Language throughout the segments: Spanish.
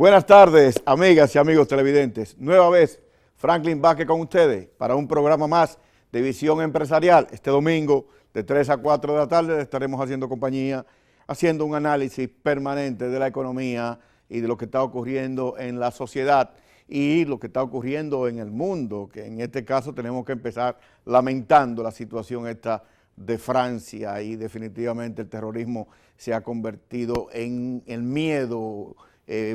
Buenas tardes, amigas y amigos televidentes. Nueva vez, Franklin Vázquez con ustedes para un programa más de Visión Empresarial. Este domingo, de 3 a 4 de la tarde, le estaremos haciendo compañía, haciendo un análisis permanente de la economía y de lo que está ocurriendo en la sociedad y lo que está ocurriendo en el mundo, que en este caso tenemos que empezar lamentando la situación esta de Francia, y definitivamente el terrorismo se ha convertido en el miedo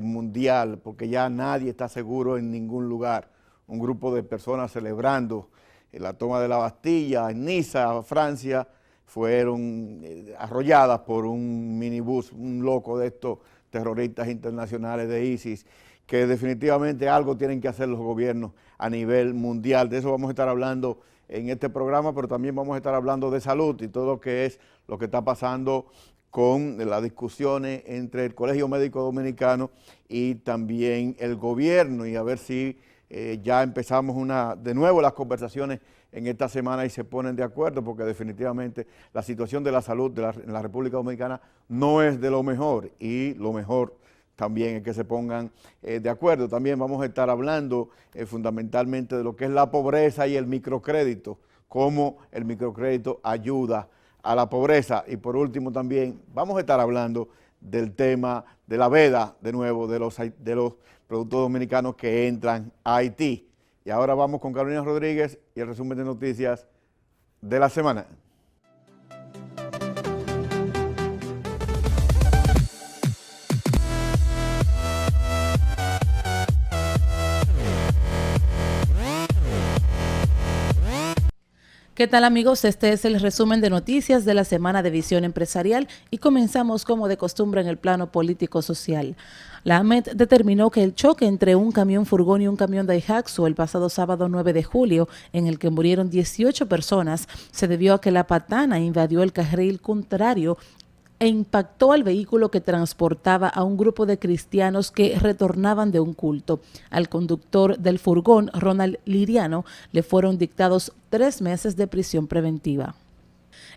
mundial, porque ya nadie está seguro en ningún lugar. Un grupo de personas celebrando la toma de la Bastilla en Niza, Francia, fueron arrolladas por un minibús, un loco de estos terroristas internacionales de ISIS, que definitivamente algo tienen que hacer los gobiernos a nivel mundial. De eso vamos a estar hablando en este programa, pero también vamos a estar hablando de salud y todo lo que está pasando con las discusiones entre el Colegio Médico Dominicano y también el gobierno, y a ver si ya empezamos de nuevo las conversaciones en esta semana y se ponen de acuerdo, porque definitivamente la situación de la salud en la República Dominicana no es de lo mejor, y lo mejor también es que se pongan de acuerdo. También vamos a estar hablando fundamentalmente de lo que es la pobreza y el microcrédito, cómo el microcrédito ayuda a la pobreza. Y por último también vamos a estar hablando del tema de la veda, de nuevo, de los productos dominicanos que entran a Haití. Y ahora vamos con Carolina Rodríguez y el resumen de noticias de la semana. ¿Qué tal, amigos? Este es el resumen de noticias de la semana de Visión Empresarial y comenzamos como de costumbre en el plano político-social. La AMET determinó que el choque entre un camión furgón y un camión Daihatsu el pasado sábado 9 de julio, en el que murieron 18 personas, se debió a que la patana invadió el carril contrario e impactó al vehículo que transportaba a un grupo de cristianos que retornaban de un culto. Al conductor del furgón, Ronald Liriano, le fueron dictados 3 meses de prisión preventiva.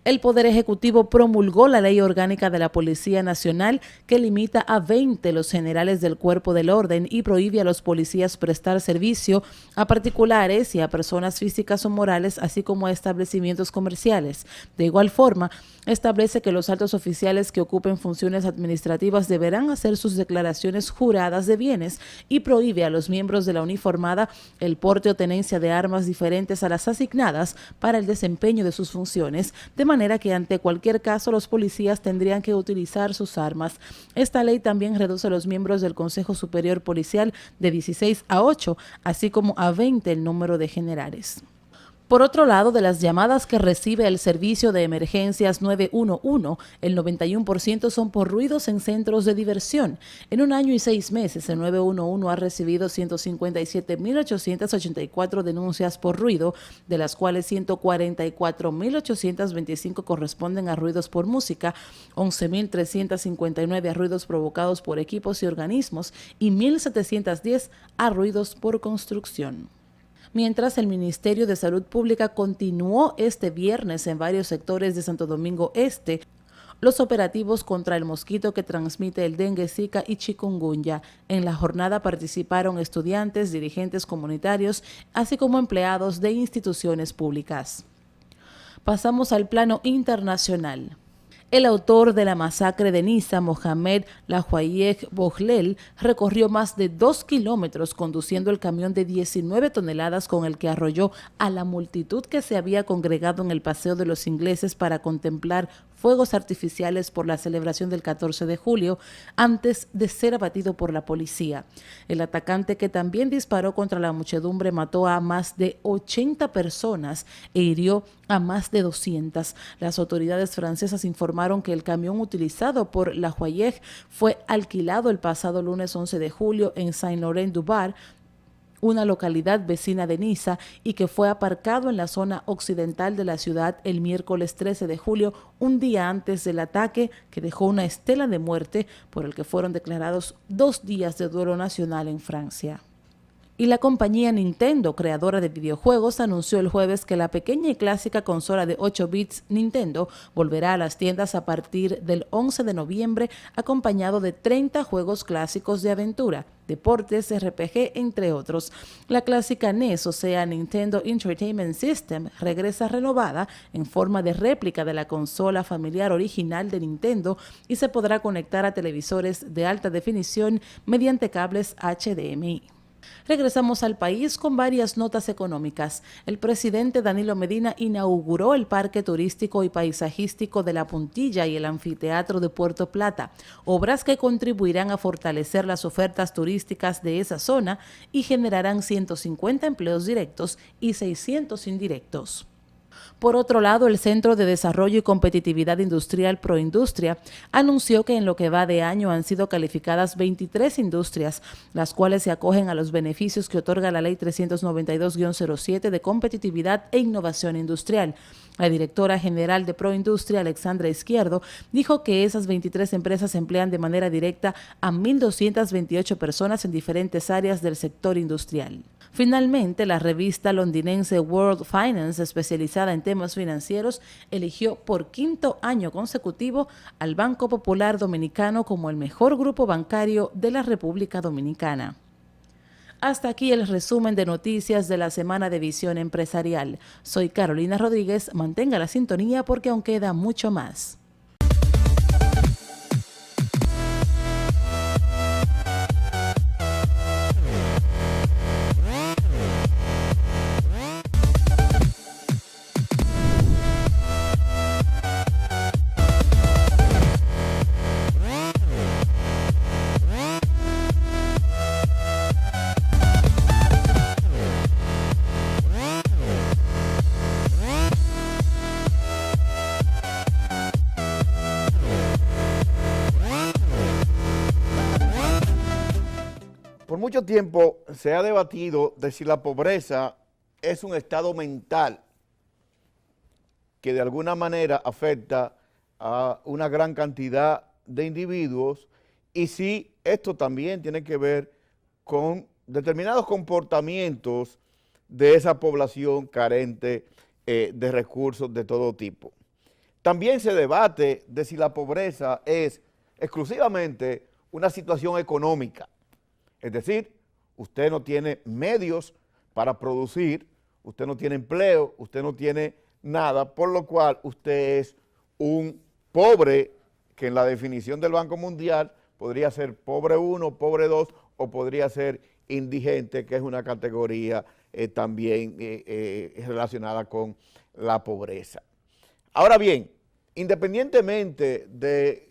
El Poder Ejecutivo promulgó la Ley Orgánica de la Policía Nacional, que limita a 20 los generales del Cuerpo del Orden y prohíbe a los policías prestar servicio a particulares y a personas físicas o morales, así como a establecimientos comerciales. De igual forma, establece que los altos oficiales que ocupen funciones administrativas deberán hacer sus declaraciones juradas de bienes, y prohíbe a los miembros de la uniformada el porte o tenencia de armas diferentes a las asignadas para el desempeño de sus funciones, de manera que ante cualquier caso los policías tendrían que utilizar sus armas. Esta ley también reduce a los miembros del Consejo Superior Policial de 16 a 8, así como a 20 el número de generales. Por otro lado, de las llamadas que recibe el servicio de emergencias 911, el 91% son por ruidos en centros de diversión. En un año y 6 meses, el 911 ha recibido 157.884 denuncias por ruido, de las cuales 144.825 corresponden a ruidos por música, 11.359 a ruidos provocados por equipos y organismos y 1.710 a ruidos por construcción. Mientras, el Ministerio de Salud Pública continuó este viernes en varios sectores de Santo Domingo Este los operativos contra el mosquito que transmite el dengue, zika y chikungunya. En la jornada participaron estudiantes, dirigentes comunitarios, así como empleados de instituciones públicas. Pasamos al plano internacional. El autor de la masacre de Niza, Mohamed Lawayek Bohlel, recorrió más de 2 kilómetros conduciendo el camión de 19 toneladas con el que arrolló a la multitud que se había congregado en el Paseo de los Ingleses para contemplar fuegos artificiales por la celebración del 14 de julio, antes de ser abatido por la policía. El atacante, que también disparó contra la muchedumbre, mató a más de 80 personas e hirió a más de 200. Las autoridades francesas informaron que el camión utilizado por Lawayek fue alquilado el pasado lunes 11 de julio en Saint-Laurent-du-Var, una localidad vecina de Niza, y que fue aparcado en la zona occidental de la ciudad el miércoles 13 de julio, un día antes del ataque que dejó una estela de muerte, por el que fueron declarados 2 días de duelo nacional en Francia. Y la compañía Nintendo, creadora de videojuegos, anunció el jueves que la pequeña y clásica consola de 8 bits Nintendo volverá a las tiendas a partir del 11 de noviembre, acompañado de 30 juegos clásicos de aventura, deportes, RPG, entre otros. La clásica NES, o sea, Nintendo Entertainment System, regresa renovada en forma de réplica de la consola familiar original de Nintendo y se podrá conectar a televisores de alta definición mediante cables HDMI. Regresamos al país con varias notas económicas. El presidente Danilo Medina inauguró el Parque Turístico y Paisajístico de La Puntilla y el Anfiteatro de Puerto Plata, obras que contribuirán a fortalecer las ofertas turísticas de esa zona y generarán 150 empleos directos y 600 indirectos. Por otro lado, el Centro de Desarrollo y Competitividad Industrial Proindustria anunció que en lo que va de año han sido calificadas 23 industrias, las cuales se acogen a los beneficios que otorga la Ley 392-07 de Competitividad e Innovación Industrial. La directora general de Proindustria, Alexandra Izquierdo, dijo que esas 23 empresas emplean de manera directa a 1.228 personas en diferentes áreas del sector industrial. Finalmente, la revista londinense World Finance, especializada en temas financieros, eligió por quinto año consecutivo al Banco Popular Dominicano como el mejor grupo bancario de la República Dominicana. Hasta aquí el resumen de noticias de la semana de Visión Empresarial. Soy Carolina Rodríguez, mantenga la sintonía porque aún queda mucho más. Por mucho tiempo se ha debatido de si la pobreza es un estado mental que de alguna manera afecta a una gran cantidad de individuos y si esto también tiene que ver con determinados comportamientos de esa población carente de recursos de todo tipo. También se debate de si la pobreza es exclusivamente una situación económica. Es decir, usted no tiene medios para producir, usted no tiene empleo, usted no tiene nada, por lo cual usted es un pobre, que en la definición del Banco Mundial podría ser pobre 1, pobre 2 o podría ser indigente, que es una categoría también relacionada con la pobreza. Ahora bien, independientemente de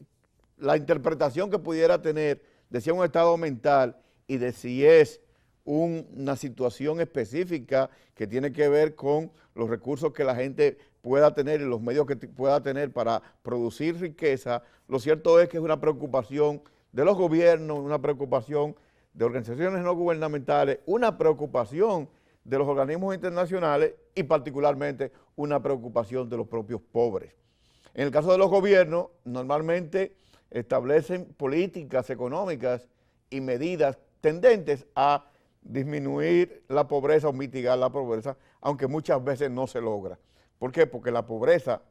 la interpretación que pudiera tener de si es un estado mental y de si es una situación específica que tiene que ver con los recursos que la gente pueda tener y los medios que pueda tener para producir riqueza, lo cierto es que es una preocupación de los gobiernos, una preocupación de organizaciones no gubernamentales, una preocupación de los organismos internacionales y particularmente una preocupación de los propios pobres. En el caso de los gobiernos, normalmente establecen políticas económicas y medidas tendentes a disminuir la pobreza o mitigar la pobreza, aunque muchas veces no se logra. ¿Por qué? Porque la pobreza,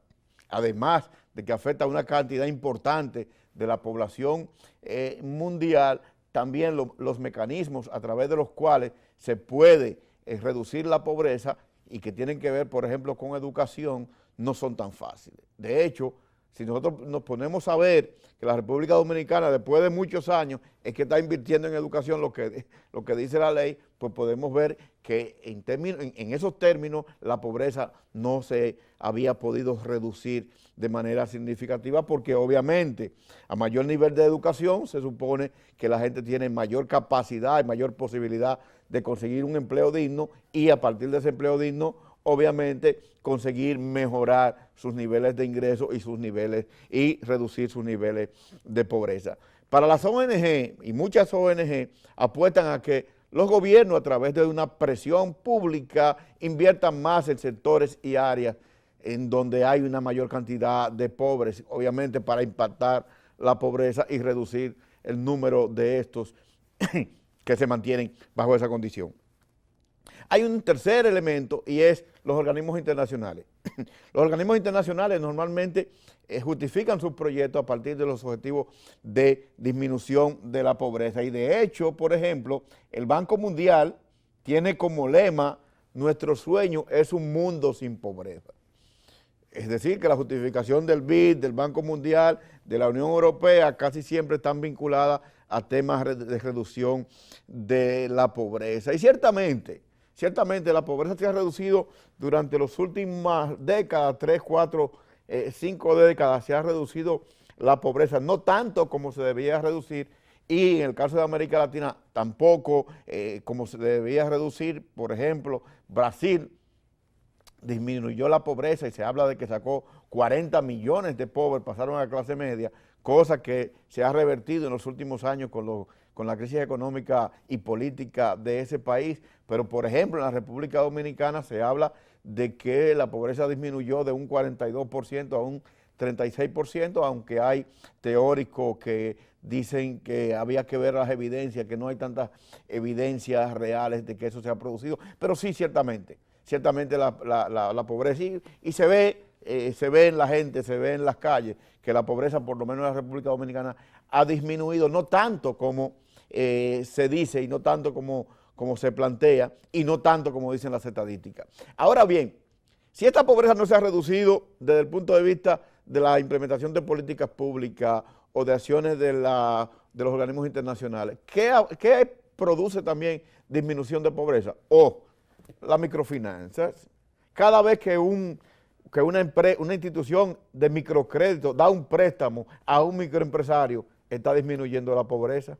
además de que afecta a una cantidad importante de la población mundial, también los mecanismos a través de los cuales se puede reducir la pobreza y que tienen que ver, por ejemplo, con educación, no son tan fáciles. De hecho, si nosotros nos ponemos a ver que la República Dominicana, después de muchos años, es que está invirtiendo en educación lo que dice la ley, pues podemos ver que en esos términos la pobreza no se había podido reducir de manera significativa porque obviamente a mayor nivel de educación se supone que la gente tiene mayor capacidad y mayor posibilidad de conseguir un empleo digno y a partir de ese empleo digno obviamente conseguir mejorar sus niveles de ingresos y reducir sus niveles de pobreza. Para las ONG, y muchas ONG apuestan a que los gobiernos a través de una presión pública inviertan más en sectores y áreas en donde hay una mayor cantidad de pobres, obviamente para impactar la pobreza y reducir el número de estos que se mantienen bajo esa condición. Hay un tercer elemento y es los organismos internacionales. Los organismos internacionales normalmente justifican sus proyectos a partir de los objetivos de disminución de la pobreza. Y de hecho, por ejemplo, el Banco Mundial tiene como lema: nuestro sueño es un mundo sin pobreza. Es decir, que la justificación del BID, del Banco Mundial, de la Unión Europea, casi siempre están vinculadas a temas de reducción de la pobreza. Y ciertamente la pobreza se ha reducido durante las últimas décadas, 3, 4, 5 décadas, se ha reducido la pobreza, no tanto como se debía reducir, y en el caso de América Latina tampoco como se debía reducir. Por ejemplo, Brasil disminuyó la pobreza y se habla de que sacó 40 millones de pobres, pasaron a la clase media, cosa que se ha revertido en los últimos años con la crisis económica y política de ese país. Pero, por ejemplo, en la República Dominicana se habla de que la pobreza disminuyó de un 42% a un 36%, aunque hay teóricos que dicen que había que ver las evidencias, que no hay tantas evidencias reales de que eso se ha producido, pero sí, ciertamente la pobreza, y se ve en la gente, se ve en las calles, que la pobreza, por lo menos en la República Dominicana, ha disminuido, no tanto como se dice, y no tanto como se plantea, y no tanto como dicen las estadísticas. Ahora bien, si esta pobreza no se ha reducido desde el punto de vista de la implementación de políticas públicas o de acciones de los organismos internacionales, ¿qué produce también disminución de pobreza? Las microfinanzas. Cada vez que una institución de microcrédito da un préstamo a un microempresario, está disminuyendo la pobreza,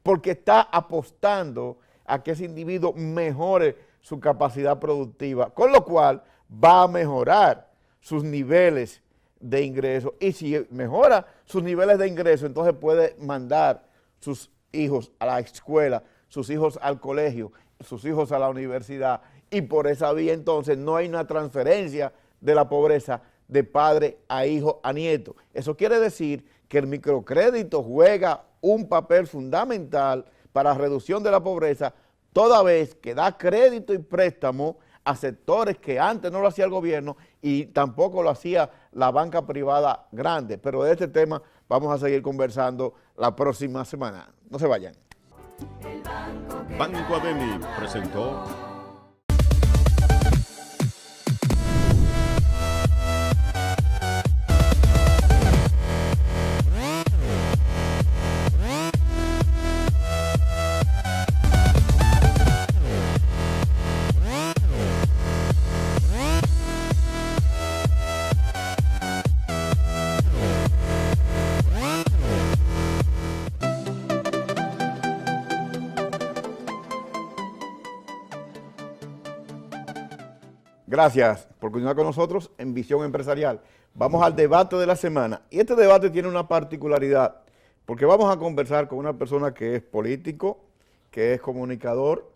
porque está apostando a que ese individuo mejore su capacidad productiva, con lo cual va a mejorar sus niveles de ingresos, y si mejora sus niveles de ingresos, entonces puede mandar sus hijos a la escuela, sus hijos al colegio, sus hijos a la universidad, y por esa vía entonces no hay una transferencia de la pobreza de padre a hijo a nieto. Eso quiere decir que el microcrédito juega un papel fundamental para la reducción de la pobreza, toda vez que da crédito y préstamo a sectores que antes no lo hacía el gobierno y tampoco lo hacía la banca privada grande. Pero de este tema vamos a seguir conversando la próxima semana. No se vayan. Banco Ademi presentó Gracias por continuar con nosotros en Visión Empresarial. Vamos al debate de la semana. Y este debate tiene una particularidad, porque vamos a conversar con una persona que es político, que es comunicador,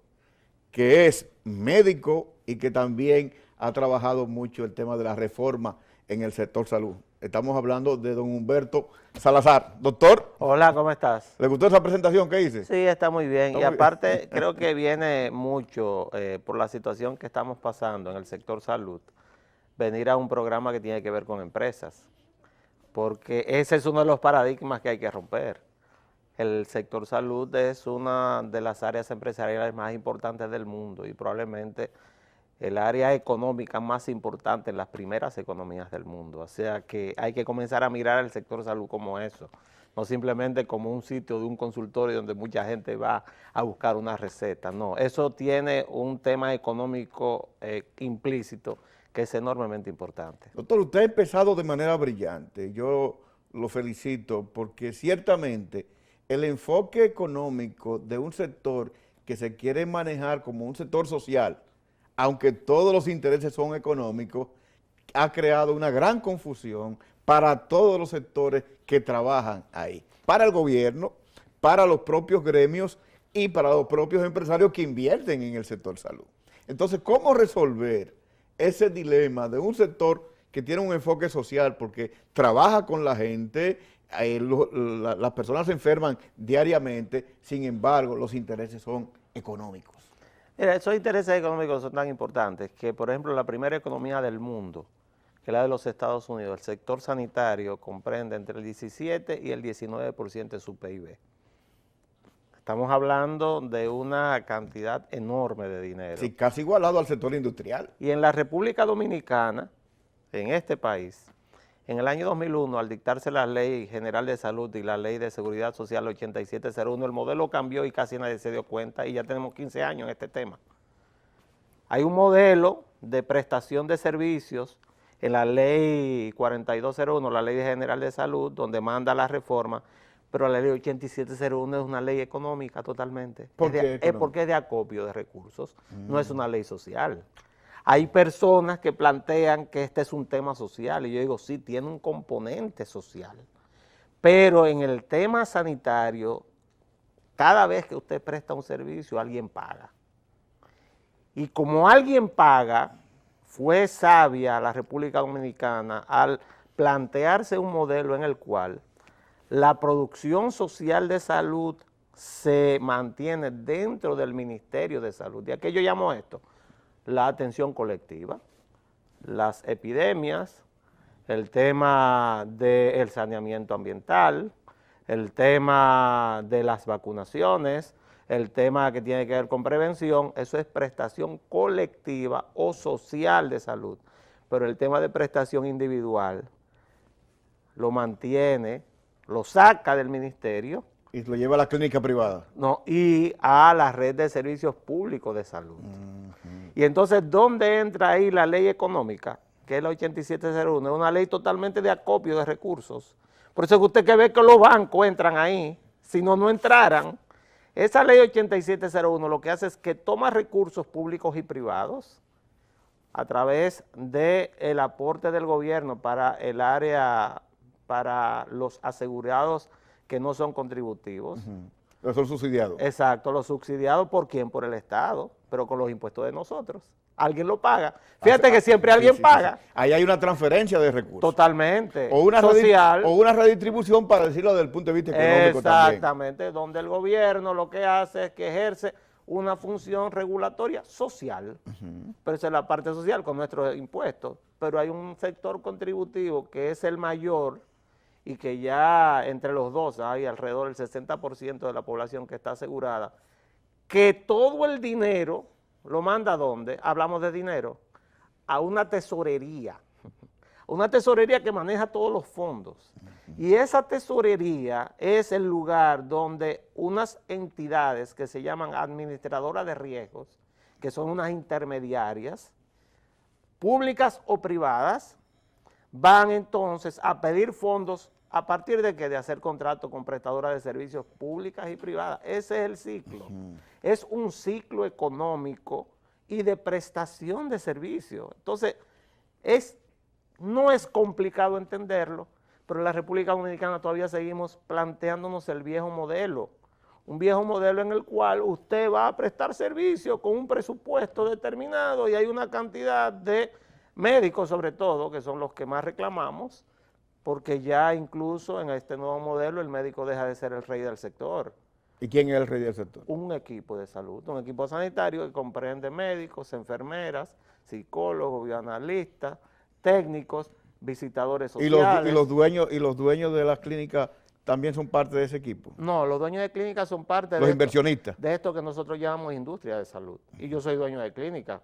que es médico y que también ha trabajado mucho el tema de la reforma en el sector salud. Estamos hablando de don Humberto Salazar. Doctor. Hola, ¿cómo estás? ¿Le gustó esa presentación que hice? Sí, está muy bien. Está y muy aparte bien. creo que viene mucho por la situación que estamos pasando en el sector salud, venir a un programa que tiene que ver con empresas, porque ese es uno de los paradigmas que hay que romper. El sector salud es una de las áreas empresariales más importantes del mundo y probablemente el área económica más importante en las primeras economías del mundo. O sea que hay que comenzar a mirar el sector salud como eso, no simplemente como un sitio de un consultorio donde mucha gente va a buscar una receta. No, eso tiene un tema económico implícito que es enormemente importante. Doctor, usted ha empezado de manera brillante. Yo lo felicito porque ciertamente el enfoque económico de un sector que se quiere manejar como un sector social, aunque todos los intereses son económicos, ha creado una gran confusión para todos los sectores que trabajan ahí. Para el gobierno, para los propios gremios y para los propios empresarios que invierten en el sector salud. Entonces, ¿cómo resolver ese dilema de un sector que tiene un enfoque social porque trabaja con la gente, las personas se enferman diariamente, sin embargo, los intereses son económicos? Mira, esos intereses económicos son tan importantes que, por ejemplo, la primera economía del mundo, que es la de los Estados Unidos, el sector sanitario comprende entre el 17 y el 19% de su PIB. Estamos hablando de una cantidad enorme de dinero. Sí, casi igualado al sector industrial. Y en la República Dominicana, en este país, en el año 2001, al dictarse la Ley General de Salud y la Ley de Seguridad Social 8701, el modelo cambió y casi nadie se dio cuenta y ya tenemos 15 años en este tema. Hay un modelo de prestación de servicios en la Ley 4201, la Ley General de Salud, donde manda la reforma, pero la Ley 8701 es una ley económica totalmente. ¿Por qué Es porque es de acopio de recursos, no es una ley social. Hay personas que plantean que este es un tema social y yo digo, sí, tiene un componente social, pero en el tema sanitario, cada vez que usted presta un servicio, alguien paga. Y como alguien paga, fue sabia la República Dominicana al plantearse un modelo en el cual la producción social de salud se mantiene dentro del Ministerio de Salud. ¿Y a qué yo llamo esto? La atención colectiva, las epidemias, el tema del saneamiento ambiental, el tema de las vacunaciones, el tema que tiene que ver con prevención, eso es prestación colectiva o social de salud. Pero el tema de prestación individual lo mantiene, lo saca del ministerio. Y lo lleva a la clínica privada. No, y a la red de servicios públicos de salud. Y entonces, ¿dónde entra ahí la ley económica? Que es la 8701, es una ley totalmente de acopio de recursos. Por eso es que usted que ve que los bancos entran ahí, si no, no entraran. Esa ley 8701 lo que hace es que toma recursos públicos y privados a través del aporte del gobierno para el área, para los asegurados que no son contributivos. Pero son subsidiados. Exacto, los subsidiados ¿por quién? Por el Estado, pero con los impuestos de nosotros. Alguien lo paga. Fíjate que siempre alguien paga. Sí. Ahí hay una transferencia de recursos. Totalmente. O una social. O una redistribución, para decirlo desde el punto de vista económico también. Exactamente, donde el gobierno lo que hace es que ejerce una función regulatoria social. Pero esa es la parte social con nuestros impuestos. Pero hay un sector contributivo que es el mayor y que ya entre los dos hay alrededor del 60% de la población que está asegurada, que todo el dinero lo manda ¿a dónde? Hablamos de dinero, a una tesorería que maneja todos los fondos. Y esa tesorería es el lugar donde unas entidades que se llaman administradoras de riesgos, que son unas intermediarias, públicas o privadas, van entonces a pedir fondos a partir de que de hacer contratos con prestadoras de servicios públicas y privadas. Ese es el ciclo. Es un ciclo económico y de prestación de servicios. Entonces, no es complicado entenderlo, pero en la República Dominicana todavía seguimos planteándonos el viejo modelo. Un viejo modelo en el cual usted va a prestar servicio con un presupuesto determinado y hay una cantidad de médicos, sobre todo, que son los que más reclamamos, porque ya incluso en este nuevo modelo el médico deja de ser el rey del sector. ¿Y quién es el rey del sector? Un equipo de salud, un equipo sanitario que comprende médicos, enfermeras, psicólogos, bioanalistas, técnicos, visitadores sociales. ¿Y los dueños de las clínicas también son parte de ese equipo? No, los dueños de clínicas son parte los inversionistas. De esto que nosotros llamamos industria de salud. Y yo soy dueño de clínica.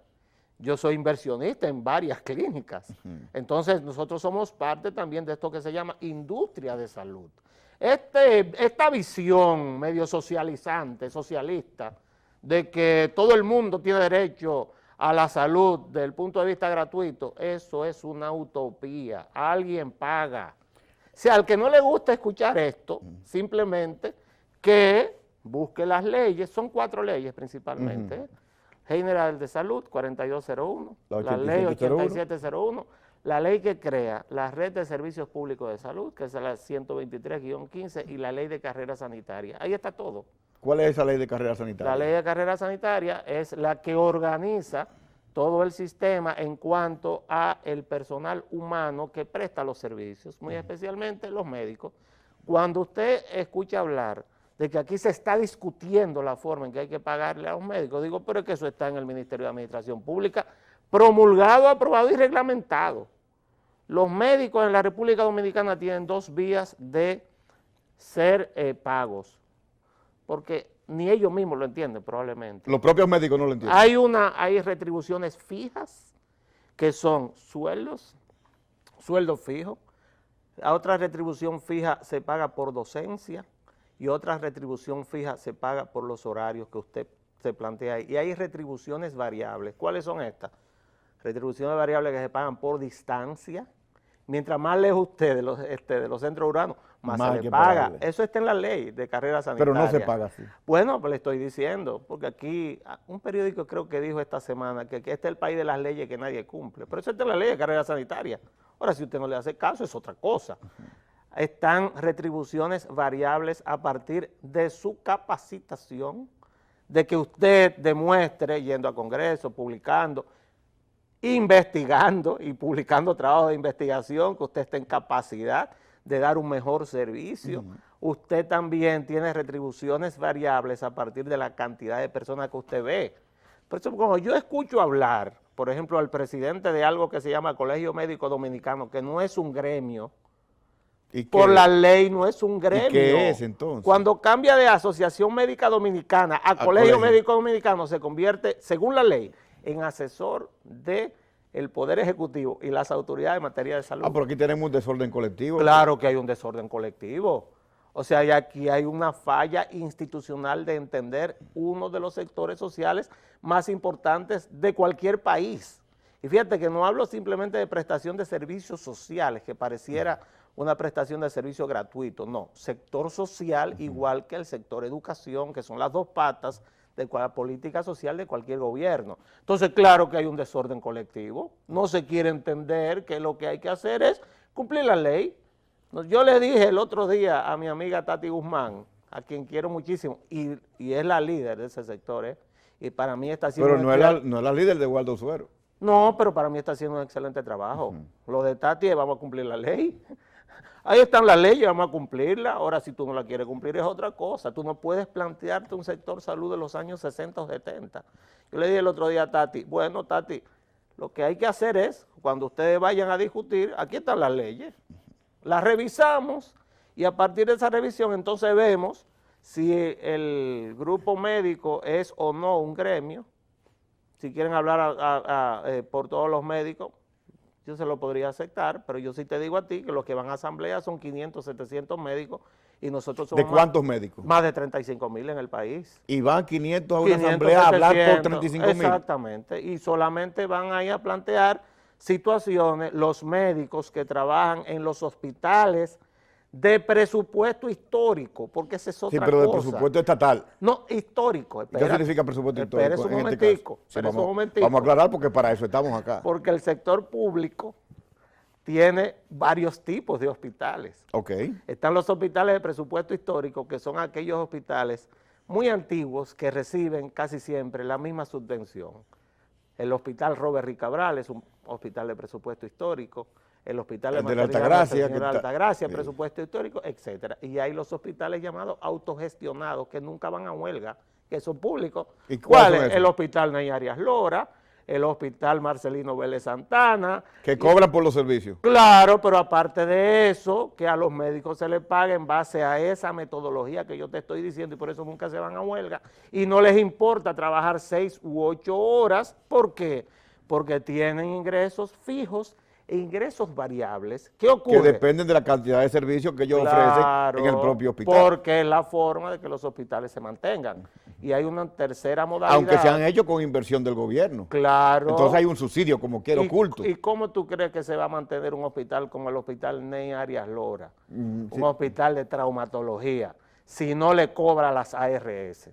Yo soy inversionista en varias clínicas. Entonces, nosotros somos parte también de esto que se llama industria de salud. Esta visión medio socializante, socialista, de que todo el mundo tiene derecho a la salud desde el punto de vista gratuito, eso es una utopía. Alguien paga. O sea, al que no le gusta escuchar esto, simplemente que busque las leyes, son 4 leyes principalmente, General de Salud, 4201, la ley 8701, la ley que crea la red de servicios públicos de salud, que es la 123-15, y la ley de carrera sanitaria. Ahí está todo. ¿Cuál es esa ley de carrera sanitaria? La ley de carrera sanitaria es la que organiza todo el sistema en cuanto a el personal humano que presta los servicios, muy especialmente los médicos. Cuando usted escucha hablar de que aquí se está discutiendo la forma en que hay que pagarle a los médicos. Digo, pero es que eso está en el Ministerio de Administración Pública, promulgado, aprobado y reglamentado. Los médicos en la República Dominicana tienen 2 vías de ser pagos, porque ni ellos mismos lo entienden probablemente. Los propios médicos no lo entienden. Hay retribuciones fijas, que son sueldos fijos. A otra retribución fija se paga por docencia y otra retribución fija se paga por los horarios que usted se plantea ahí. Y hay retribuciones variables. ¿Cuáles son estas? Retribuciones variables que se pagan por distancia. Mientras más lejos usted de los centros urbanos, más se le paga. pagarle. Eso está en la ley de carrera sanitaria. Pero no se paga así. Bueno, pues le estoy diciendo, porque aquí un periódico creo que dijo esta semana que este es el país de las leyes que nadie cumple. Pero eso está en la ley de carrera sanitaria. Ahora, si usted no le hace caso, es otra cosa. Están retribuciones variables a partir de su capacitación, de que usted demuestre yendo a congresos, publicando, investigando y publicando trabajos de investigación, que usted esté en capacidad de dar un mejor servicio. Usted también tiene retribuciones variables a partir de la cantidad de personas que usted ve. Por eso, cuando yo escucho hablar, por ejemplo, al presidente de algo que se llama Colegio Médico Dominicano, que no es un gremio, ¿Y por qué? la ley no es un gremio. ¿Y qué es entonces? Cuando cambia de Asociación Médica Dominicana a Colegio Médico Dominicano, se convierte, según la ley, en asesor del Poder Ejecutivo y las autoridades en materia de salud. Pero aquí tenemos un desorden colectivo. Claro que hay un desorden colectivo. O sea, y aquí hay una falla institucional de entender uno de los sectores sociales más importantes de cualquier país. Y fíjate que no hablo simplemente de prestación de servicios sociales, que pareciera una prestación de servicio gratuito. No, sector social igual que el sector educación, que son las 2 patas de la política social de cualquier gobierno. Entonces, claro que hay un desorden colectivo. No se quiere entender que lo que hay que hacer es cumplir la ley. Yo le dije el otro día a mi amiga Tati Guzmán, a quien quiero muchísimo, y es la líder de ese sector, y para mí está haciendo... Pero no es la líder de Waldo Suero. No, pero para mí está haciendo un excelente trabajo. Lo de Tati es vamos a cumplir la ley. Ahí están las leyes, vamos a cumplirla. Ahora, si tú no la quieres cumplir es otra cosa. Tú no puedes plantearte un sector salud de los años 60 o 70. Yo le dije el otro día a Tati, bueno, Tati, lo que hay que hacer es, cuando ustedes vayan a discutir, aquí están las leyes, las revisamos y a partir de esa revisión entonces vemos si el grupo médico es o no un gremio. Si quieren hablar por todos los médicos, yo se lo podría aceptar, pero yo sí te digo a ti que los que van a asamblea son 500, 700 médicos y nosotros somos... ¿De cuántos médicos? Más de 35,000 en el país. Y van 500 a una 500, asamblea a hablar 700, por 35,000. Exactamente, y solamente van ahí a plantear situaciones, los médicos que trabajan en los hospitales de presupuesto histórico, porque esa es otra cosa. Sí, pero de presupuesto estatal. No, histórico. ¿Qué significa presupuesto histórico? Espera un en momentico, este caso? Sí, un momentico. Vamos a aclarar porque para eso estamos acá. Porque el sector público tiene varios tipos de hospitales. Ok. Están los hospitales de presupuesto histórico, que son aquellos hospitales muy antiguos que reciben casi siempre la misma subvención. El hospital Robert Rick Cabral es un hospital de presupuesto histórico, el hospital de la Altagracia, Altagracia, sí. Presupuesto histórico, etcétera. Y hay los hospitales llamados autogestionados que nunca van a huelga, que son públicos. ¿Y cuáles ¿Cuáles? son esos? El hospital Ney Arias Lora, el hospital Marcelino Vélez Santana. Que cobran por los servicios. Claro, pero aparte de eso, que a los médicos se les pague en base a esa metodología que yo te estoy diciendo y por eso nunca se van a huelga y no les importa trabajar 6 u 8 horas. ¿Por qué? Porque tienen ingresos fijos e ingresos variables. ¿Qué ocurre? Que dependen de la cantidad de servicios que ellos ofrecen en el propio hospital. Porque es la forma de que los hospitales se mantengan. Y hay una tercera modalidad. Aunque se han hecho con inversión del gobierno. Claro. Entonces hay un subsidio como quiera oculto. ¿Y cómo tú crees que se va a mantener un hospital como el hospital Ney Arias Lora? Sí. Un hospital de traumatología, si no le cobra las ARS.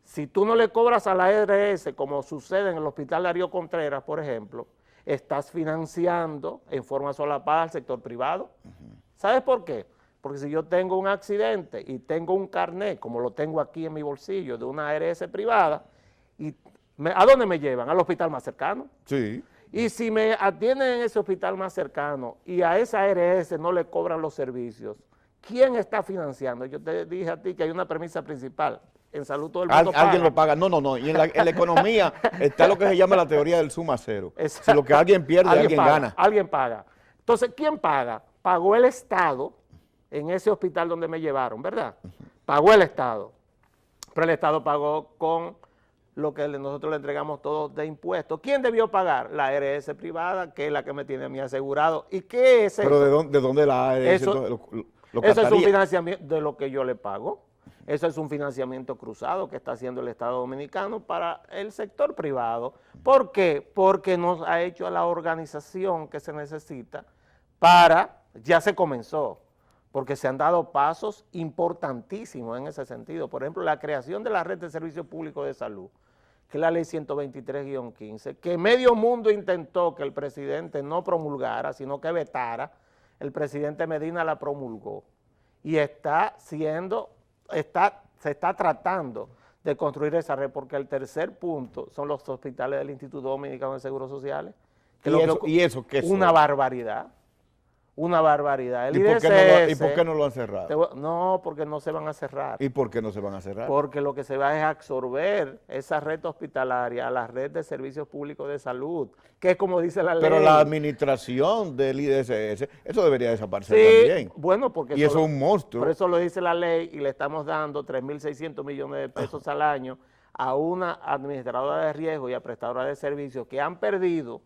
Si tú no le cobras a la ARS, como sucede en el hospital Darío Contreras, por ejemplo, estás financiando en forma solapada al sector privado. ¿Sabes por qué? Porque si yo tengo un accidente y tengo un carnet, como lo tengo aquí en mi bolsillo, de una ARS privada, ¿a dónde me llevan? Al hospital más cercano. Sí. Y si me atienden en ese hospital más cercano y a esa ARS no le cobran los servicios, ¿quién está financiando? Yo te dije a ti que hay una premisa principal. En salud todo el mundo paga. Alguien lo paga. No. Y en la economía está lo que se llama la teoría del suma cero. Si lo que alguien pierde, alguien paga, gana. Alguien paga. Entonces, ¿quién paga? Pagó el Estado en ese hospital donde me llevaron, ¿verdad? Pagó el Estado. Pero el Estado pagó con lo que nosotros le entregamos todos de impuestos. ¿Quién debió pagar? La ARS privada, que es la que me tiene a mí asegurado. ¿Y qué es eso? Pero ¿de dónde la ARS Eso es un financiamiento de lo que yo le pago. Eso es un financiamiento cruzado que está haciendo el Estado Dominicano para el sector privado. ¿Por qué? Porque nos ha hecho la organización que se necesita ya se comenzó, porque se han dado pasos importantísimos en ese sentido. Por ejemplo, la creación de la Red de Servicios Públicos de Salud, que es la ley 123-15, que medio mundo intentó que el presidente no promulgara, sino que vetara. El presidente Medina la promulgó y se está tratando de construir esa red, porque el tercer punto son los hospitales del Instituto Dominicano de Seguros Sociales. ¿Y eso qué es? Una barbaridad. Una barbaridad. ¿Y por qué no lo han cerrado? No, porque no se van a cerrar. ¿Y por qué no se van a cerrar? Porque lo que se va es absorber esa red hospitalaria a la red de servicios públicos de salud, que es como dice la ley. Pero la administración del IDSS, eso debería desaparecer también. Bueno, porque y eso es un monstruo. Por eso lo dice la ley y le estamos dando 3.600 millones de pesos al año a una administradora de riesgo y a prestadora de servicios que han perdido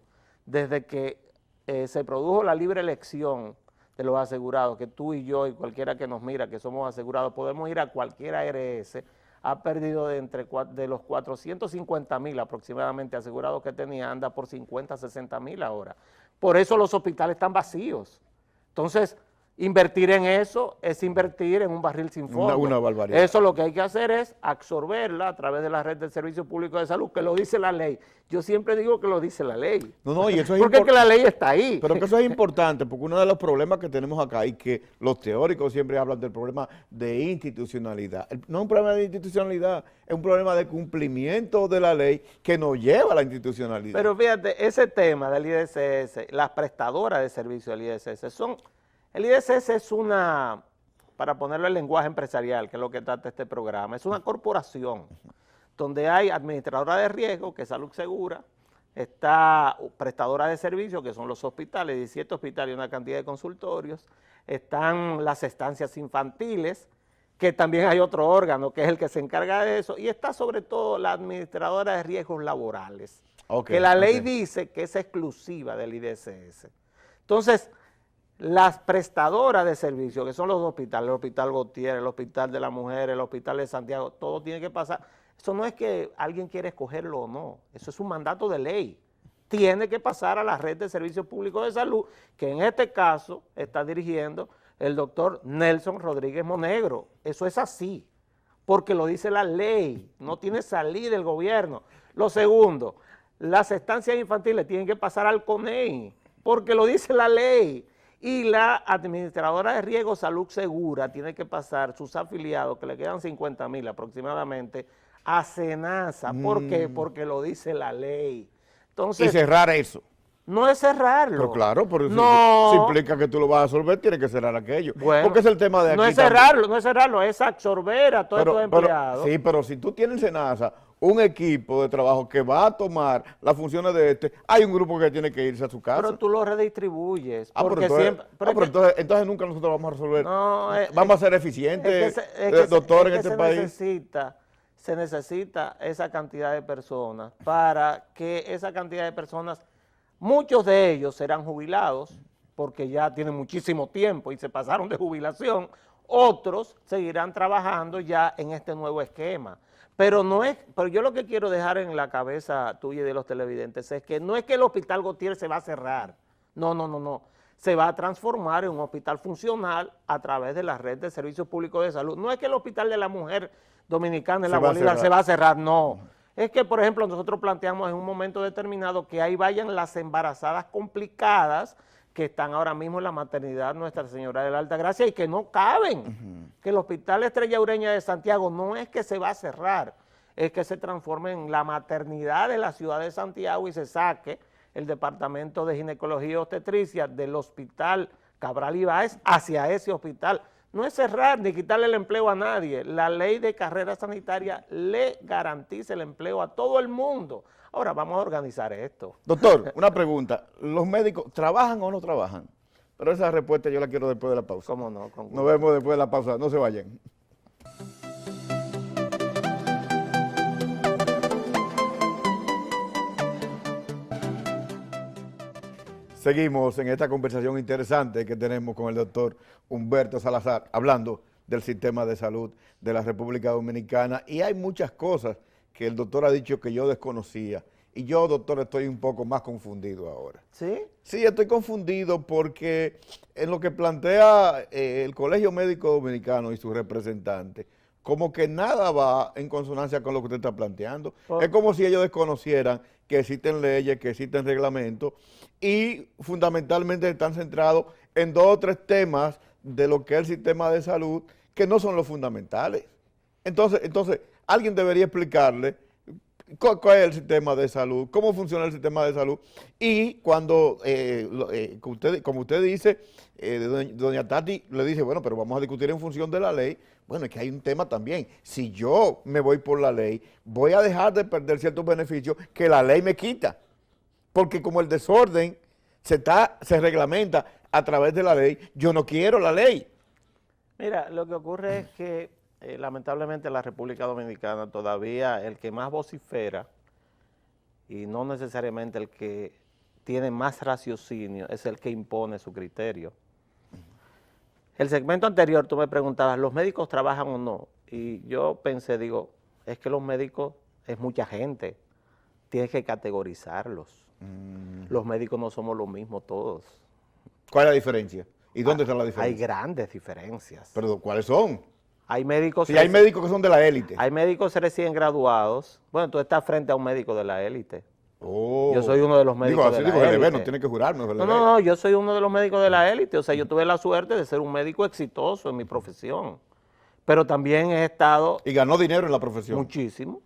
desde que se produjo la libre elección de los asegurados, que tú y yo y cualquiera que nos mira, que somos asegurados, podemos ir a cualquier ARS, ha perdido de los 450.000 aproximadamente asegurados que tenía, anda por 50-60.000 ahora. Por eso los hospitales están vacíos. Entonces, invertir en eso es invertir en un barril sin fondo. Una barbaridad. Eso lo que hay que hacer es absorberla a través de la red de servicios públicos de salud, que lo dice la ley. Yo siempre digo que lo dice la ley. No, y eso es porque es que la ley está ahí. Pero que eso es importante, porque uno de los problemas que tenemos acá, y que los teóricos siempre hablan del problema de institucionalidad. No es un problema de institucionalidad, es un problema de cumplimiento de la ley que nos lleva a la institucionalidad. Pero fíjate, ese tema del IDSS, las prestadoras de servicios del IDSS son... El IDSS es para ponerlo en lenguaje empresarial, que es lo que trata este programa, es una corporación donde hay administradora de riesgo, que es Salud Segura, está prestadora de servicios, que son los hospitales, 17 hospitales y una cantidad de consultorios, están las estancias infantiles, que también hay otro órgano que es el que se encarga de eso, y está sobre todo la administradora de riesgos laborales, que la ley dice que es exclusiva del IDSS. Entonces, las prestadoras de servicios, que son los hospitales, el Hospital Gautier, el Hospital de la Mujer, el Hospital de Santiago, todo tiene que pasar. Eso no es que alguien quiera escogerlo o no, eso es un mandato de ley. Tiene que pasar a la red de servicios públicos de salud, que en este caso está dirigiendo el doctor Nelson Rodríguez Monegro. Eso es así, porque lo dice la ley, no tiene salida del gobierno. Lo segundo, las estancias infantiles tienen que pasar al CONEI, porque lo dice la ley. Y la administradora de riesgo Salud Segura tiene que pasar sus afiliados, que le quedan 50.000 aproximadamente, a SENASA. ¿Por qué? Porque lo dice la ley. Entonces, y cerrar eso. No es cerrarlo. Pero claro, porque no. si implica que tú lo vas a resolver, tienes que cerrar aquello. Bueno, porque es el tema de aquí. No es cerrarlo, es absorber a todos estos empleados. Sí, pero si tú tienes en SENASA un equipo de trabajo que va a tomar las funciones de hay un grupo que tiene que irse a su casa. Pero tú lo redistribuyes. Entonces nunca nosotros vamos a resolver. No, vamos a ser eficientes, doctor, en este país. Se necesita esa cantidad de personas para que esa cantidad de personas, muchos de ellos serán jubilados porque ya tienen muchísimo tiempo y se pasaron de jubilación, otros seguirán trabajando ya en este nuevo esquema. Pero yo lo que quiero dejar en la cabeza tuya y de los televidentes es que no es que el Hospital Gautier se va a cerrar, no. Se va a transformar en un hospital funcional a través de la red de servicios públicos de salud. No es que el Hospital de la Mujer Dominicana en la Bolívar se va a cerrar, no. Es que, por ejemplo, nosotros planteamos en un momento determinado que ahí vayan las embarazadas complicadas que están ahora mismo en la maternidad Nuestra Señora de la Altagracia y que no caben. Que el Hospital Estrella Ureña de Santiago no es que se va a cerrar, es que se transforme en la maternidad de la ciudad de Santiago y se saque el Departamento de Ginecología y Obstetricia del Hospital Cabral Ibáez hacia ese hospital. no es cerrar ni quitarle el empleo a nadie. La ley de carrera sanitaria le garantiza el empleo a todo el mundo. Ahora vamos a organizar esto. Doctor, una pregunta. ¿Los médicos trabajan o no trabajan? Pero esa respuesta yo la quiero después de la pausa. ¿Cómo no? Con gusto. Nos vemos después de la pausa. No se vayan. Seguimos en esta conversación interesante que tenemos con el doctor Humberto Salazar, hablando del sistema de salud de la República Dominicana. Y hay muchas cosas que el doctor ha dicho que yo desconocía. Y yo, doctor, estoy un poco más confundido ahora. ¿Sí? Sí, estoy confundido porque en lo que plantea el Colegio Médico Dominicano y sus representantes, como que nada va en consonancia con lo que usted está planteando. Es como si ellos desconocieran que existen leyes, que existen reglamentos y fundamentalmente están centrados en 2 o 3 temas de lo que es el sistema de salud que no son los fundamentales. Entonces alguien debería explicarle cuál es el sistema de salud, cómo funciona el sistema de salud y cuando, como usted dice, doña Tati le dice, bueno, pero vamos a discutir en función de la ley. Bueno, es que hay un tema también. Si yo me voy por la ley, voy a dejar de perder ciertos beneficios que la ley me quita. Porque como el desorden se reglamenta a través de la ley, yo no quiero la ley. Mira, lo que ocurre es que lamentablemente en la República Dominicana todavía el que más vocifera y no necesariamente el que tiene más raciocinio es el que impone su criterio. El segmento anterior tú me preguntabas, ¿los médicos trabajan o no? Y yo pensé, digo, es que los médicos es mucha gente, tienes que categorizarlos. Los médicos no somos lo mismo todos. ¿Cuál es la diferencia? ¿Y dónde está la diferencia? Hay grandes diferencias. Pero ¿cuáles son? Hay médicos... Si hay médicos que son de la élite. Hay médicos recién graduados. Bueno, tú estás frente a un médico de la élite. Oh. Yo soy uno de los médicos de la élite. No tiene que jurarme. No, yo soy uno de los médicos de la élite. O sea, yo tuve la suerte de ser un médico exitoso en mi profesión. Pero también he estado... Y ganó dinero en la profesión. Muchísimo.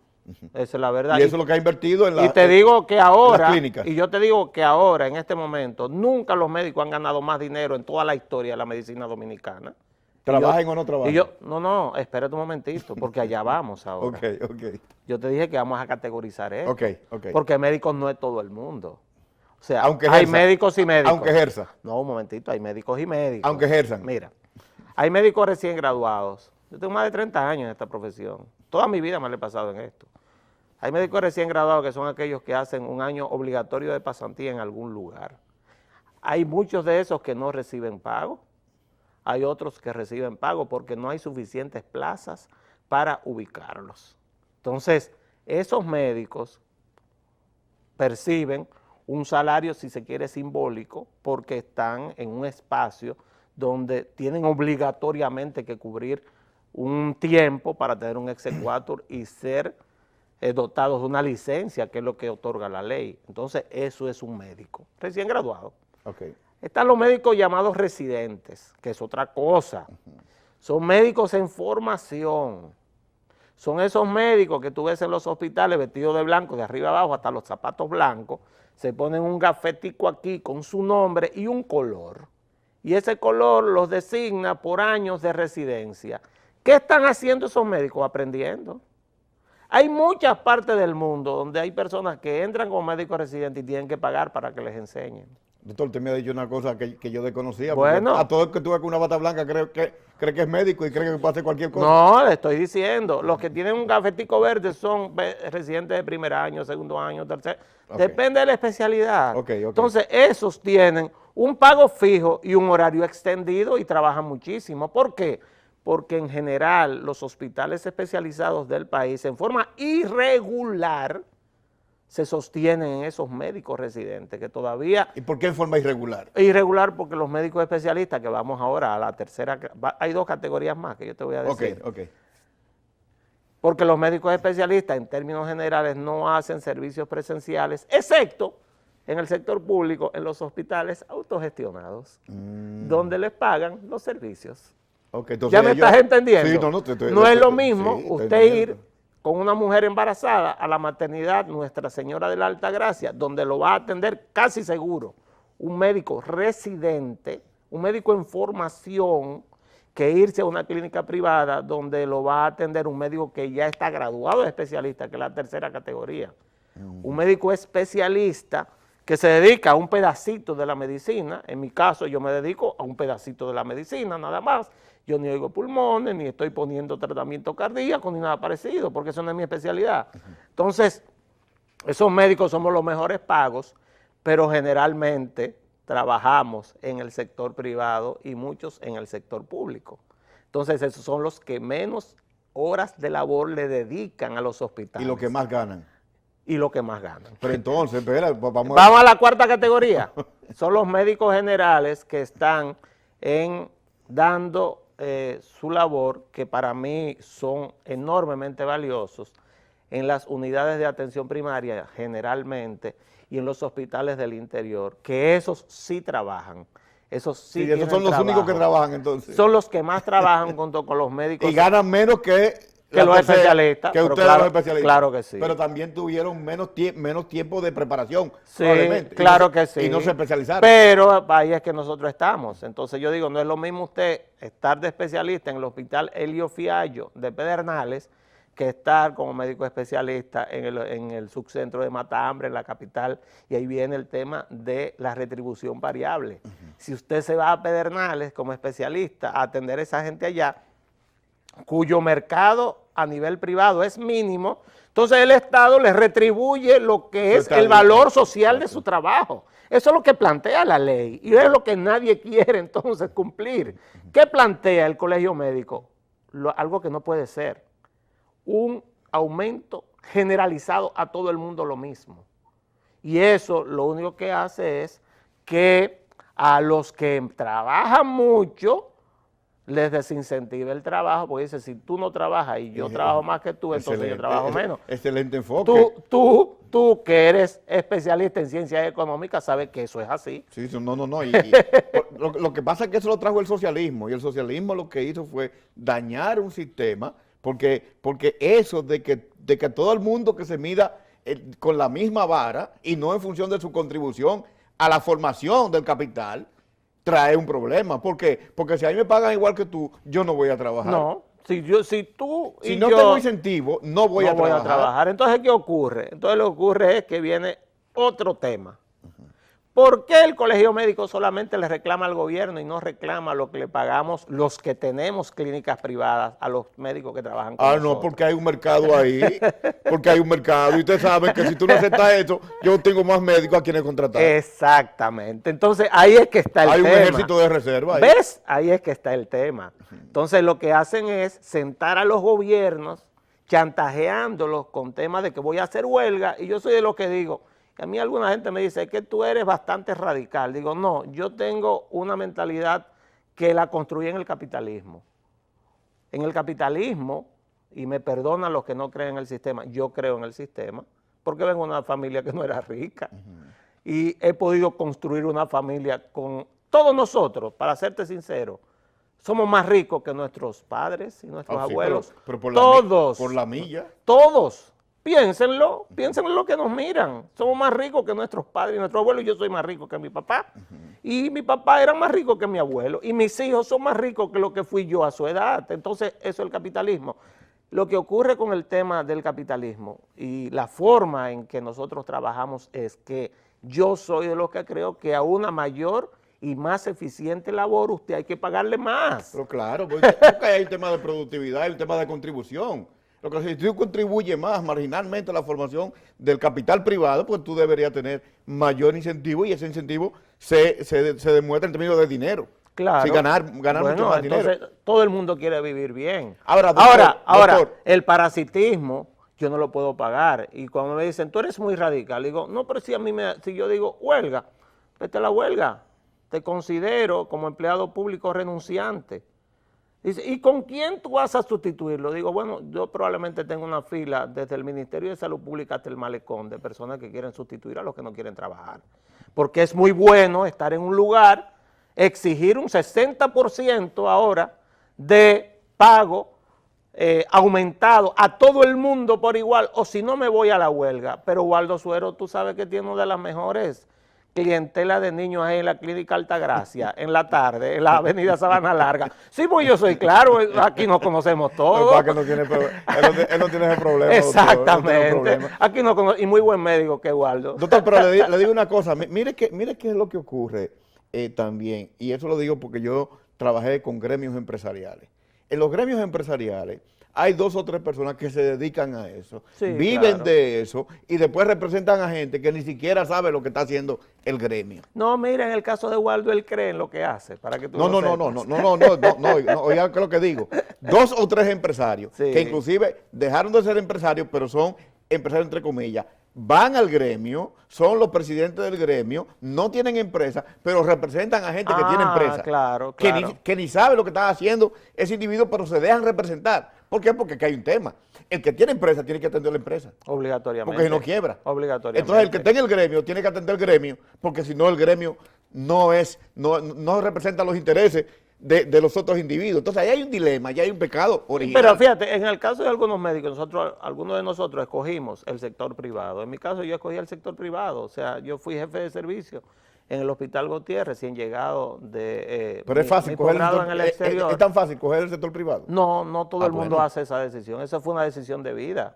Esa es la verdad. Y eso es lo que ha invertido en la... Y te digo que ahora... las clínicas. Y yo te digo que ahora, en este momento, nunca los médicos han ganado más dinero en toda la historia de la medicina dominicana. ¿Trabajen o no trabajen? No, espérate un momentito, porque allá vamos ahora. Ok. Yo te dije que vamos a categorizar esto. Ok. Porque médicos no es todo el mundo. O sea, aunque hay ejerza, médicos y médicos. Aunque ejerza. No, un momentito, hay médicos y médicos. Aunque ejerzan. Mira, hay médicos recién graduados. Yo tengo más de 30 años en esta profesión. Toda mi vida me la he pasado en esto. Hay médicos recién graduados que son aquellos que hacen un año obligatorio de pasantía en algún lugar. Hay muchos de esos que no reciben pago. Hay otros que reciben pago porque no hay suficientes plazas para ubicarlos. Entonces, esos médicos perciben un salario, si se quiere, simbólico, porque están en un espacio donde tienen obligatoriamente que cubrir un tiempo para tener un exequatur y ser dotados de una licencia, que es lo que otorga la ley. Entonces, eso es un médico recién graduado. Okay. Están los médicos llamados residentes, que es otra cosa. Son médicos en formación. Son esos médicos que tú ves en los hospitales vestidos de blanco, de arriba abajo, hasta los zapatos blancos, se ponen un gafetico aquí con su nombre y un color. Y ese color los designa por años de residencia. ¿Qué están haciendo esos médicos? Aprendiendo. Hay muchas partes del mundo donde hay personas que entran como médicos residentes y tienen que pagar para que les enseñen. Doctor, usted me ha dicho una cosa que yo desconocía. Bueno. A todo el que tú ves con una bata blanca cree que es médico y cree que puede hacer cualquier cosa. No, le estoy diciendo, los que tienen un gafetico verde son residentes de primer año, segundo año, tercer. Okay. Depende de la especialidad. Okay. Entonces, esos tienen un pago fijo y un horario extendido y trabajan muchísimo. ¿Por qué? Porque en general los hospitales especializados del país en forma irregular se sostienen en esos médicos residentes que todavía... ¿Y por qué en forma irregular? Irregular porque los médicos especialistas, que vamos ahora a la tercera, hay 2 categorías más que yo te voy a decir. Ok. Porque los médicos especialistas en términos generales no hacen servicios presenciales, excepto en el sector público, en los hospitales autogestionados, donde les pagan los servicios. Okay, entonces ¿Ya me estás entendiendo? Sí, no es lo mismo usted ir con una mujer embarazada a la maternidad Nuestra Señora de la Alta Gracia, donde lo va a atender casi seguro un médico residente, un médico en formación que irse a una clínica privada donde lo va a atender un médico que ya está graduado de especialista, que es la tercera categoría. Un médico especialista que se dedica a un pedacito de la medicina. En mi caso yo me dedico a un pedacito de la medicina nada más. Yo ni oigo pulmones, ni estoy poniendo tratamiento cardíaco, ni nada parecido, porque eso no es mi especialidad. Entonces, esos médicos somos los mejores pagos, pero generalmente trabajamos en el sector privado y muchos en el sector público. Entonces, esos son los que menos horas de labor le dedican a los hospitales. Y los que más ganan. Y los que más ganan. Pero entonces, espera, vamos a la cuarta categoría. Son los médicos generales que están dando su labor, que para mí son enormemente valiosos, en las unidades de atención primaria generalmente y en los hospitales del interior, que esos sí trabajan. Esos sí esos son los únicos que trabajan entonces. Son los que más trabajan junto con los médicos. Y ganan menos que los especialistas. Que ustedes los especialistas. Claro que sí. Pero también tuvieron menos tiempo de preparación, sí, probablemente. Claro que sí. Y no se especializaron. Pero ahí es que nosotros estamos. Entonces yo digo, no es lo mismo usted estar de especialista en el hospital Elio Fiallo de Pedernales que estar como médico especialista en el subcentro de Matambre, en la capital, y ahí viene el tema de la retribución variable. Si usted se va a Pedernales como especialista a atender a esa gente allá, cuyo mercado a nivel privado es mínimo, entonces el Estado les retribuye lo que es el valor social de su trabajo. Eso es lo que plantea la ley y es lo que nadie quiere entonces cumplir. ¿Qué plantea el colegio médico? Algo que no puede ser. Un aumento generalizado a todo el mundo lo mismo. Y eso lo único que hace es que a los que trabajan mucho les desincentiva el trabajo, porque dice, si tú no trabajas y yo trabajo más que tú, entonces yo trabajo menos. Excelente enfoque. Tú que eres especialista en ciencias económicas sabes que eso es así. Sí, no. Lo que pasa es que eso lo trajo el socialismo, y el socialismo lo que hizo fue dañar un sistema, porque eso de que todo el mundo que se mida con la misma vara y no en función de su contribución a la formación del capital, trae un problema. ¿Por qué? Porque si a mí me pagan igual que tú, yo no voy a trabajar. No, si no tengo incentivo, no voy a trabajar. Entonces, ¿qué ocurre? Entonces lo que ocurre es que viene otro tema. ¿Por qué el colegio médico solamente le reclama al gobierno y no reclama lo que le pagamos los que tenemos clínicas privadas a los médicos que trabajan con nosotros? No, porque hay un mercado ahí, porque hay un mercado, y usted sabe que si tú no aceptas eso, yo tengo más médicos a quienes contratar. Exactamente, entonces ahí es que está el tema. Hay un ejército de reserva ahí. ¿Ves? Ahí es que está el tema. Entonces lo que hacen es sentar a los gobiernos, chantajeándolos con temas de que voy a hacer huelga, y yo soy de los que digo, a mí alguna gente me dice que tú eres bastante radical. Digo, no, yo tengo una mentalidad que la construí en el capitalismo. En el capitalismo, y me perdonan los que no creen en el sistema, yo creo en el sistema, porque vengo de una familia que no era rica. Y he podido construir una familia con todos nosotros, para serte sincero, somos más ricos que nuestros padres y nuestros abuelos. Pero por todos. Por la milla. Todos. Piénsenlo lo que nos miran. Somos más ricos que nuestros padres y nuestros abuelos. Yo soy más rico que mi papá. Y mi papá era más rico que mi abuelo. Y mis hijos son más ricos que lo que fui yo a su edad. Entonces, eso es el capitalismo. Lo que ocurre con el tema del capitalismo y la forma en que nosotros trabajamos es que yo soy de los que creo que a una mayor y más eficiente labor usted hay que pagarle más. Pero claro, porque hay un tema de productividad, hay un tema de contribución. Lo que si tú contribuyes más marginalmente a la formación del capital privado, pues tú deberías tener mayor incentivo, y ese incentivo se demuestra en términos de dinero. Claro. Sí, ganar mucho más dinero. Entonces, todo el mundo quiere vivir bien. Ahora, doctor, el parasitismo yo no lo puedo pagar. Y cuando me dicen, tú eres muy radical, digo, no, pero si yo digo huelga, vete a la huelga. Te considero como empleado público renunciante. Dice, ¿y con quién tú vas a sustituirlo? Digo, bueno, yo probablemente tengo una fila desde el Ministerio de Salud Pública hasta el Malecón de personas que quieren sustituir a los que no quieren trabajar. Porque es muy bueno estar en un lugar, exigir un 60% ahora de pago aumentado a todo el mundo por igual, o si no me voy a la huelga. Pero Waldo Suero, tú sabes que tiene una de las mejores clientela de niños ahí en la clínica Altagracia, en la tarde, en la avenida Sabana Larga. Sí, pues yo soy claro, aquí nos conocemos todos. Él no tiene ese problema. Exactamente. Doctor, no Aquí nos conocemos, y muy buen médico que Eduardo. doctor, pero le digo una cosa, mire qué es lo que ocurre también, y eso lo digo porque yo trabajé con gremios empresariales. En los gremios empresariales hay 2 o 3 personas que se dedican a eso, Sí, viven claro. de eso y después representan a gente que ni siquiera sabe lo que está haciendo el gremio. No, mira, en el caso de Eduardo, él cree en lo que hace, para que tú No, lo no, sepas. no, oiga lo que digo. 2 o 3 empresarios Sí. que inclusive dejaron de ser empresarios, pero son empresarios entre comillas, van al gremio, son los presidentes del gremio, no tienen empresa, pero representan a gente que tiene empresa. Claro, Que claro. que ni sabe lo que está haciendo ese individuo, pero se dejan representar. ¿Por qué? Porque aquí hay un tema. El que tiene empresa tiene que atender la empresa. Obligatoriamente. Porque si no quiebra. Obligatoriamente. Entonces el que está en el gremio tiene que atender el gremio, porque si no el gremio no representa los intereses de los otros individuos. Entonces ahí hay un dilema, ya hay un pecado original. Pero fíjate, en el caso de algunos médicos, algunos de nosotros escogimos el sector privado. En mi caso yo escogí el sector privado, o sea, yo fui jefe de servicio en el Hospital Gautier, recién llegado de Pero es fácil mi coger el posgrado sector, en el exterior. es tan fácil coger el sector privado. No todo el mundo bueno. hace esa decisión. Esa fue una decisión de vida.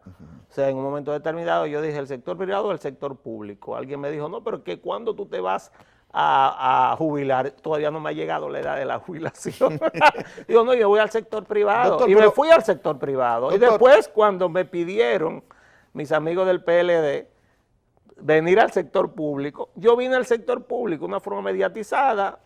O sea, en un momento determinado yo dije el sector privado o el sector público. Alguien me dijo, no, pero que cuando tú te vas a jubilar, todavía no me ha llegado la edad de la jubilación. Digo, no, yo voy al sector privado. Doctor, y me pero- fui al sector privado. Y Doctor. después, cuando me pidieron mis amigos del PLD venir al sector público, yo vine al sector público de una forma mediatizada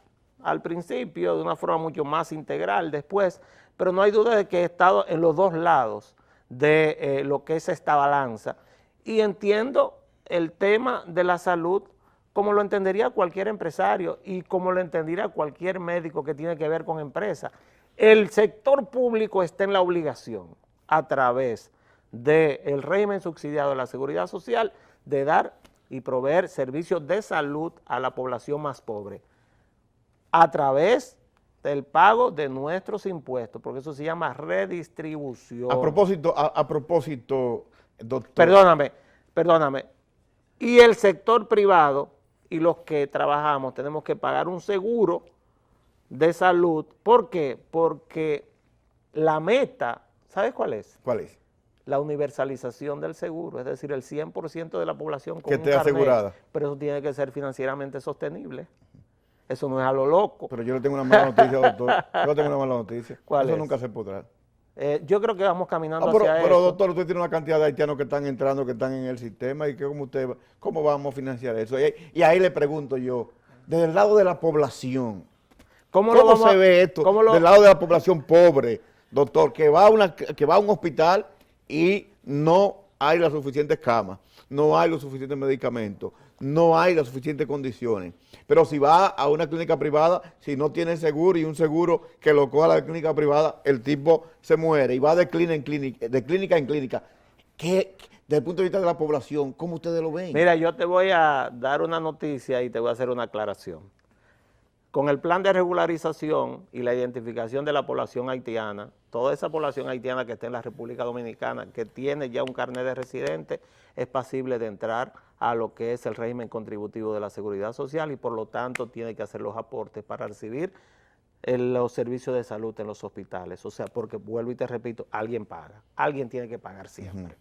al principio, de una forma mucho más integral después, pero no hay duda de que he estado en los 2 lados de lo que es esta balanza y entiendo el tema de la salud como lo entendería cualquier empresario y como lo entendería cualquier médico que tiene que ver con empresas. El sector público está en la obligación a través del régimen subsidiado de la Seguridad Social de dar y proveer servicios de salud a la población más pobre a través del pago de nuestros impuestos, porque eso se llama redistribución. A propósito, doctor. Perdóname. Y el sector privado y los que trabajamos tenemos que pagar un seguro de salud. ¿Por qué? Porque la meta, ¿sabes cuál es? ¿Cuál es? La universalización del seguro, es decir, el 100% de la población con Que un esté carnet, asegurada. pero eso tiene que ser financieramente sostenible. Eso no es a lo loco. Pero yo le tengo una mala noticia, doctor. Yo le tengo una mala noticia. ¿Cuál Eso es? nunca se podrá. Yo creo que vamos caminando Pero hacia eso. doctor, usted tiene una cantidad de haitianos que están entrando, que están en el sistema, y que como usted, ¿cómo vamos a financiar eso? Y ahí le pregunto yo, desde el lado de la población, ¿Cómo ¿cómo se ve esto del lado de la población pobre, doctor, que va a un hospital y no hay las suficientes camas, no hay los suficientes medicamentos, no hay las suficientes condiciones? Pero si va a una clínica privada, si no tiene seguro y un seguro que lo coja a la clínica privada, el tipo se muere y va de clínica en clínica. ¿Qué, desde el punto de vista de la población, cómo ustedes lo ven? Mira, yo te voy a dar una noticia y te voy a hacer una aclaración. Con el plan de regularización y la identificación de la población haitiana, toda esa población haitiana que está en la República Dominicana, que tiene ya un carnet de residente, es pasible de entrar a lo que es el régimen contributivo de la Seguridad Social y por lo tanto tiene que hacer los aportes para recibir los servicios de salud en los hospitales. O sea, porque vuelvo y te repito, alguien paga, alguien tiene que pagar siempre.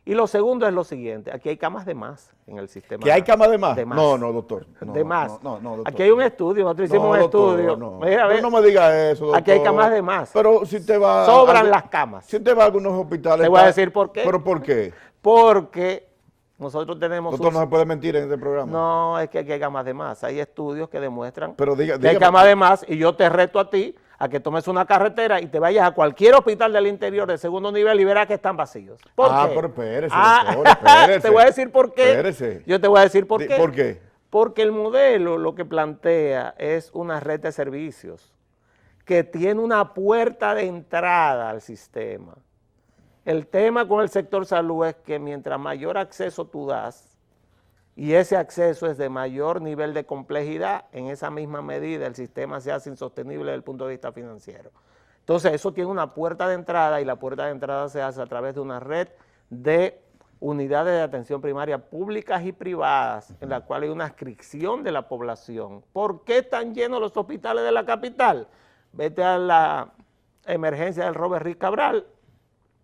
Y lo segundo es lo siguiente, aquí hay camas de más en el sistema. ¿Que hay camas de más? De más. No, doctor. No, de más. No, doctor. Aquí hay un estudio, nosotros hicimos un doctor, estudio. no. Mira, Pero ve, no me diga eso, doctor. aquí hay camas de más. Pero si usted va... Sobran las camas. Si usted va a algunos hospitales... Te voy a decir por qué. ¿Pero por qué? Porque nosotros tenemos... Doctor, no se puede mentir en este programa. No, es que aquí hay camas de más. Hay estudios que demuestran Pero que hay dígame. camas de más y yo te reto a ti a que tomes una carretera y te vayas a cualquier hospital del interior de segundo nivel y verás que están vacíos. ¿Por qué? Pero espérese, Ah, doctor, espérese. te voy a decir por qué. Espérese. Yo te voy a decir por qué. ¿Por qué? Porque el modelo lo que plantea es una red de servicios que tiene una puerta de entrada al sistema. El tema con el sector salud es que mientras mayor acceso tú das, y ese acceso es de mayor nivel de complejidad, en esa misma medida el sistema se hace insostenible desde el punto de vista financiero. Entonces eso tiene una puerta de entrada y la puerta de entrada se hace a través de una red de unidades de atención primaria públicas y privadas, en la cual hay una adscripción de la población. ¿Por qué están llenos los hospitales de la capital? Vete a la emergencia del Robert Rick Cabral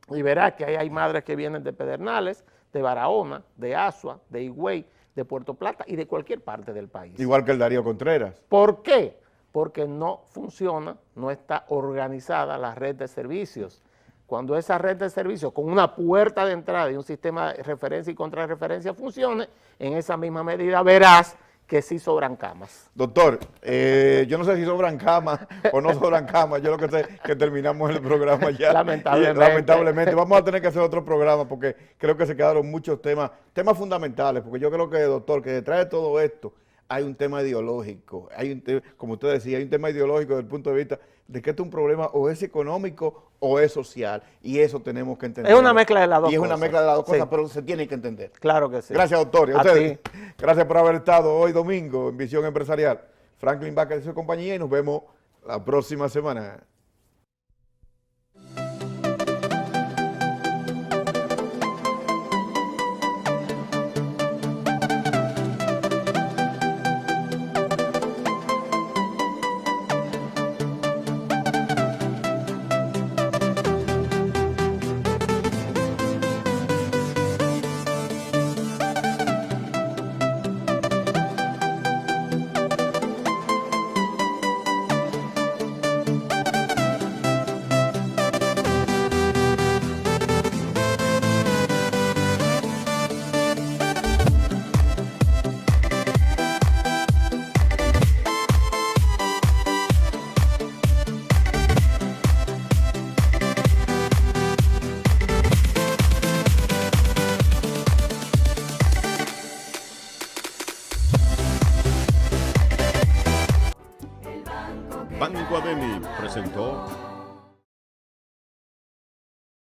y verás que ahí hay madres que vienen de Pedernales, de Barahona, de Asua, de Higüey, de Puerto Plata y de cualquier parte del país. Igual que el Darío Contreras. ¿Por qué? Porque no funciona, no está organizada la red de servicios. Cuando esa red de servicios con una puerta de entrada y un sistema de referencia y contrarreferencia funcione, en esa misma medida verás que sí sobran camas. Doctor, yo no sé si sobran camas o no sobran camas, yo lo que sé es que terminamos el programa ya. Lamentablemente. Lamentablemente. Vamos a tener que hacer otro programa porque creo que se quedaron muchos temas fundamentales, porque yo creo que, doctor, que detrás de todo esto hay un tema ideológico, como usted decía, hay un tema ideológico desde el punto de vista de que esto es un problema o es económico o es social, y eso tenemos que entender. Es una mezcla de las dos cosas. Y es una mezcla de las dos cosas, Sí. pero se tiene que entender. Claro que sí. Gracias, doctor. Y a A ustedes, ti. gracias por haber estado hoy domingo en Visión Empresarial. Franklin Baker y su compañía, y nos vemos la próxima semana. Banco Ademi presentó